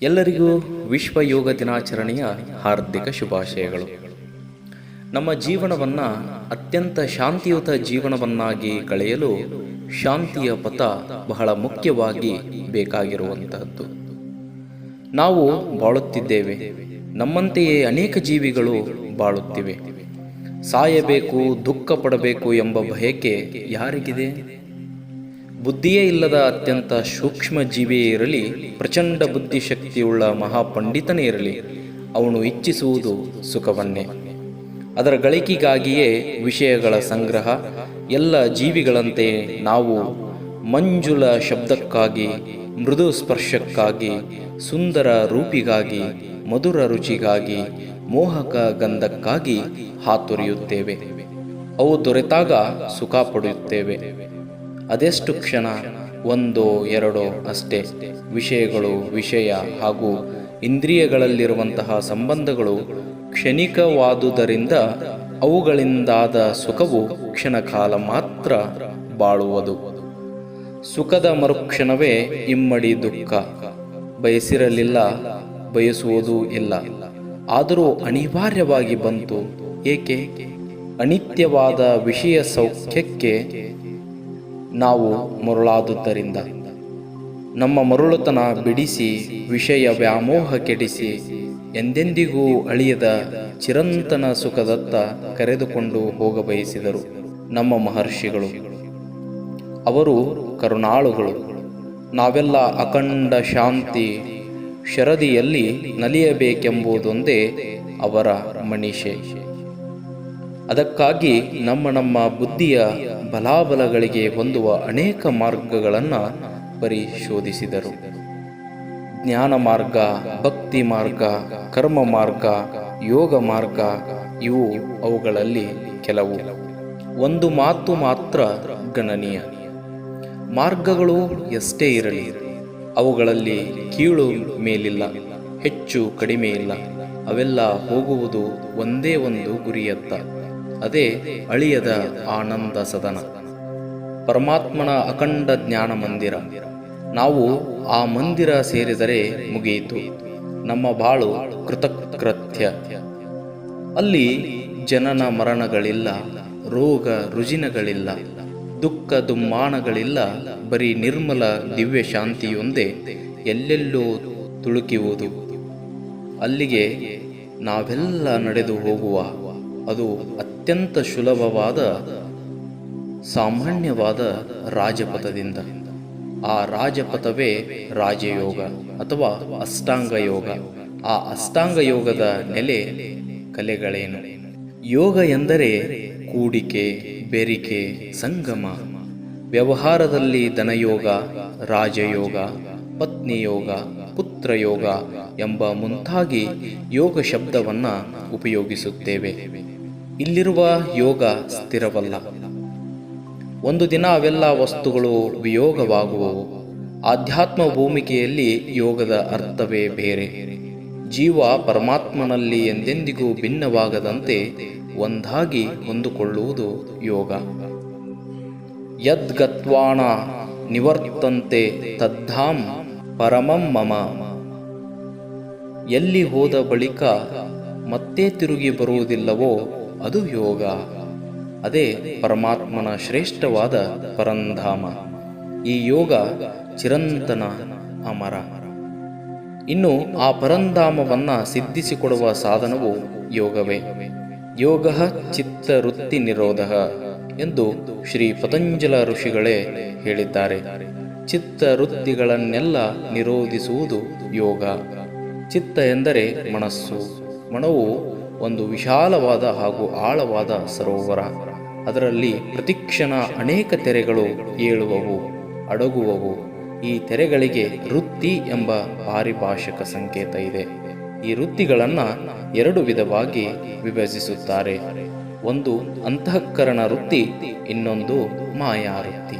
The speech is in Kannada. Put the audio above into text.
ಎಲ್ಲರಿಗೂ ವಿಶ್ವ ಯೋಗ ದಿನಾಚರಣೆಯ ಹಾರ್ದಿಕ ಶುಭಾಶಯಗಳು. ನಮ್ಮ ಜೀವನವನ್ನು ಅತ್ಯಂತ ಶಾಂತಿಯುತ ಜೀವನವನ್ನಾಗಿ ಕಳೆಯಲು ಶಾಂತಿಯ ಪಥ ಬಹಳ ಮುಖ್ಯವಾಗಿ ಬೇಕಾಗಿರುವಂತಹದ್ದು. ನಾವು ಬಾಳುತ್ತಿದ್ದೇವೆ, ನಮ್ಮಂತೆಯೇ ಅನೇಕ ಜೀವಿಗಳು ಬಾಳುತ್ತಿವೆ. ಸಾಯಬೇಕು, ದುಃಖ ಪಡಬೇಕು ಎಂಬ ಬಯಕೆ ಯಾರಿಗಿದೆ? ಬುದ್ಧಿಯೇ ಇಲ್ಲದ ಅತ್ಯಂತ ಸೂಕ್ಷ್ಮ ಜೀವಿಯೇ ಇರಲಿ, ಪ್ರಚಂಡ ಬುದ್ಧಿಶಕ್ತಿಯುಳ್ಳ ಮಹಾಪಂಡಿತನೇ ಇರಲಿ, ಅವನು ಇಚ್ಛಿಸುವುದು ಸುಖವನ್ನೇ. ಅದರ ಗಳಿಕೆಗಾಗಿಯೇ ವಿಷಯಗಳ ಸಂಗ್ರಹ. ಎಲ್ಲ ಜೀವಿಗಳಂತೆ ನಾವು ಮಂಜುಳ ಶಬ್ದಕ್ಕಾಗಿ, ಮೃದು ಸ್ಪರ್ಶಕ್ಕಾಗಿ, ಸುಂದರ ರೂಪಿಗಾಗಿ, ಮಧುರ ರುಚಿಗಾಗಿ, ಮೋಹಕ ಗಂಧಕ್ಕಾಗಿ ಹಾತೊರೆಯುತ್ತೇವೆ. ಅವು ದೊರೆತಾಗ ಸುಖ ಪಡೆಯುತ್ತೇವೆ. ಅದೆಷ್ಟು ಕ್ಷಣ, ಒಂದೋ ಎರಡೋ ಅಷ್ಟೇ. ವಿಷಯಗಳು, ವಿಷಯ ಹಾಗೂ ಇಂದ್ರಿಯಗಳಲ್ಲಿರುವಂತಹ ಸಂಬಂಧಗಳು ಕ್ಷಣಿಕವಾದುದರಿಂದ ಅವುಗಳಿಂದಾದ ಸುಖವು ಕ್ಷಣಕಾಲ ಮಾತ್ರ ಬಾಳುವುದು. ಸುಖದ ಮರುಕ್ಷಣವೇ ಇಮ್ಮಡಿ ದುಃಖ. ಬಯಸಿರಲಿಲ್ಲ, ಬಯಸುವುದೂ ಇಲ್ಲ, ಆದರೂ ಅನಿವಾರ್ಯವಾಗಿ ಬಂತು. ಏಕೆ? ಅನಿತ್ಯವಾದ ವಿಷಯ ಸೌಖ್ಯಕ್ಕೆ ನಾವು ಮರುಳಾದುದರಿಂದ. ನಮ್ಮ ಮರುಳುತನ ಬಿಡಿಸಿ, ವಿಷಯ ವ್ಯಾಮೋಹ ಕೆಡಿಸಿ, ಎಂದೆಂದಿಗೂ ಅಳಿಯದ ಚಿರಂತನ ಸುಖದತ್ತ ಕರೆದುಕೊಂಡು ಹೋಗಬಯಸಿದರು ನಮ್ಮ ಮಹರ್ಷಿಗಳು. ಅವರು ಕರುಣಾಳುಗಳು. ನಾವೆಲ್ಲ ಅಖಂಡ ಶಾಂತಿ ಶರದಿಯಲ್ಲಿ ನಲಿಯಬೇಕೆಂಬುದೊಂದೇ ಅವರ ಮನೀಷೆ. ಅದಕ್ಕಾಗಿ ನಮ್ಮ ಬುದ್ಧಿಯ ಬಲಾಬಲಗಳಿಗೆ ಹೊಂದುವ ಅನೇಕ ಮಾರ್ಗಗಳನ್ನು ಪರಿಶೋಧಿಸಿದರು. ಜ್ಞಾನ ಮಾರ್ಗ, ಭಕ್ತಿ ಮಾರ್ಗ, ಕರ್ಮ ಮಾರ್ಗ, ಯೋಗ ಮಾರ್ಗ, ಇವು ಅವುಗಳಲ್ಲಿ ಕೆಲವು. ಒಂದು ಮಾತು ಮಾತ್ರ ಗಣನೀಯ. ಮಾರ್ಗಗಳು ಎಷ್ಟೇ ಇರಲಿ, ಅವುಗಳಲ್ಲಿ ಕೀಳು ಮೇಲಿಲ್ಲ, ಹೆಚ್ಚು ಕಡಿಮೆ ಇಲ್ಲ. ಅವೆಲ್ಲ ಹೋಗುವುದು ಒಂದೇ ಒಂದು ಗುರಿಯತ್ತ. ಅದೇ ಅಳಿಯದ ಆನಂದ ಸದನ, ಪರಮಾತ್ಮನ ಅಖಂಡ ಜ್ಞಾನ ಮಂದಿರ. ನಾವು ಆ ಮಂದಿರ ಸೇರಿದರೆ ಮುಗಿಯಿತು, ನಮ್ಮ ಬಾಳು ಕೃತಕೃತ್ಯ. ಅಲ್ಲಿ ಜನನ ಮರಣಗಳಿಲ್ಲ, ರೋಗ ರುಜಿನಗಳಿಲ್ಲ, ದುಃಖ ದುಮ್ಮಾನಗಳಿಲ್ಲ. ಬರೀ ನಿರ್ಮಲ ದಿವ್ಯ ಶಾಂತಿಯೊಂದೇ ಎಲ್ಲೆಲ್ಲೂ ತುಳುಕುವುದು. ಅಲ್ಲಿಗೆ ನಾವೆಲ್ಲ ನಡೆದು ಹೋಗುವ ಅದು ಅತ್ಯಂತ ಸುಲಭವಾದ, ಸಾಮಾನ್ಯವಾದ ರಾಜಪಥದಿಂದ. ಆ ರಾಜಪಥವೇ ರಾಜಯೋಗ ಅಥವಾ ಅಷ್ಟಾಂಗ ಯೋಗ. ಆ ಅಷ್ಟಾಂಗ ಯೋಗದ ನೆಲೆ ಕಲೆಗಳೇನು? ಯೋಗ ಎಂದರೆ ಕೂಡಿಕೆ, ಬೆರಿಕೆ, ಸಂಗಮ. ವ್ಯವಹಾರದಲ್ಲಿ ಧನಯೋಗ, ರಾಜಯೋಗ, ಪತ್ನಿಯೋಗ, ಪುತ್ರಯೋಗ ಎಂಬ ಮುಂತಾಗಿ ಯೋಗ ಶಬ್ದವನ್ನು ಉಪಯೋಗಿಸುತ್ತೇವೆ. ಇಲ್ಲಿರುವ ಯೋಗ ಸ್ಥಿರವಲ್ಲ. ಒಂದು ದಿನ ಅವೆಲ್ಲ ವಸ್ತುಗಳು ವಿಯೋಗವಾಗುವವು. ಆಧ್ಯಾತ್ಮ ಭೂಮಿಕೆಯಲ್ಲಿ ಯೋಗದ ಅರ್ಥವೇ ಬೇರೆ. ಜೀವ ಪರಮಾತ್ಮನಲ್ಲಿ ಎಂದೆಂದಿಗೂ ಭಿನ್ನವಾಗದಂತೆ ಒಂದಾಗಿ ಹೊಂದಿಕೊಳ್ಳುವುದು ಯೋಗ. ಯದ್ಗತ್ವಾಣ ನಿವರ್ತಂತೆ ತದ್ಧಾಂ ಪರಮಂ ಮಮ. ಎಲ್ಲಿ ಹೋದ ಬಳಿಕ ಮತ್ತೆ ತಿರುಗಿ ಬರುವುದಿಲ್ಲವೋ ಅದು ಯೋಗ. ಅದೇ ಪರಮಾತ್ಮನ ಶ್ರೇಷ್ಠವಾದ ಪರಂಧಾಮ. ಈ ಯೋಗ ಚಿರಂತನ, ಅಮರ. ಇನ್ನು ಆ ಪರಂಧಾಮವನ್ನು ಸಿದ್ಧಿಸಿಕೊಡುವ ಸಾಧನವು ಯೋಗವೇ. ಯೋಗ ಚಿತ್ತವೃತ್ತಿ ನಿರೋಧ ಎಂದು ಶ್ರೀ ಪತಂಜಲ ಋಷಿಗಳೇ ಹೇಳಿದ್ದಾರೆ. ಚಿತ್ತವೃತ್ತಿಗಳನ್ನೆಲ್ಲ ನಿರೋಧಿಸುವುದು ಯೋಗ. ಚಿತ್ತ ಎಂದರೆ ಮನಸ್ಸು. ಮನವು ಒಂದು ವಿಶಾಲವಾದ ಹಾಗೂ ಆಳವಾದ ಸರೋವರ. ಅದರಲ್ಲಿ ಪ್ರತಿಕ್ಷಣ ಅನೇಕ ತೆರೆಗಳು ಏಳುವವು, ಅಡಗುವವು. ಈ ತೆರೆಗಳಿಗೆ ವೃತ್ತಿ ಎಂಬ ಪಾರಿಭಾಷಿಕ ಸಂಕೇತ ಇದೆ. ಈ ವೃತ್ತಿಗಳನ್ನು ಎರಡು ವಿಧವಾಗಿ ವಿಭಜಿಸುತ್ತಾರೆ. ಒಂದು ಅಂತಃಕರಣ ವೃತ್ತಿ, ಇನ್ನೊಂದು ಮಾಯಾ ವೃತ್ತಿ.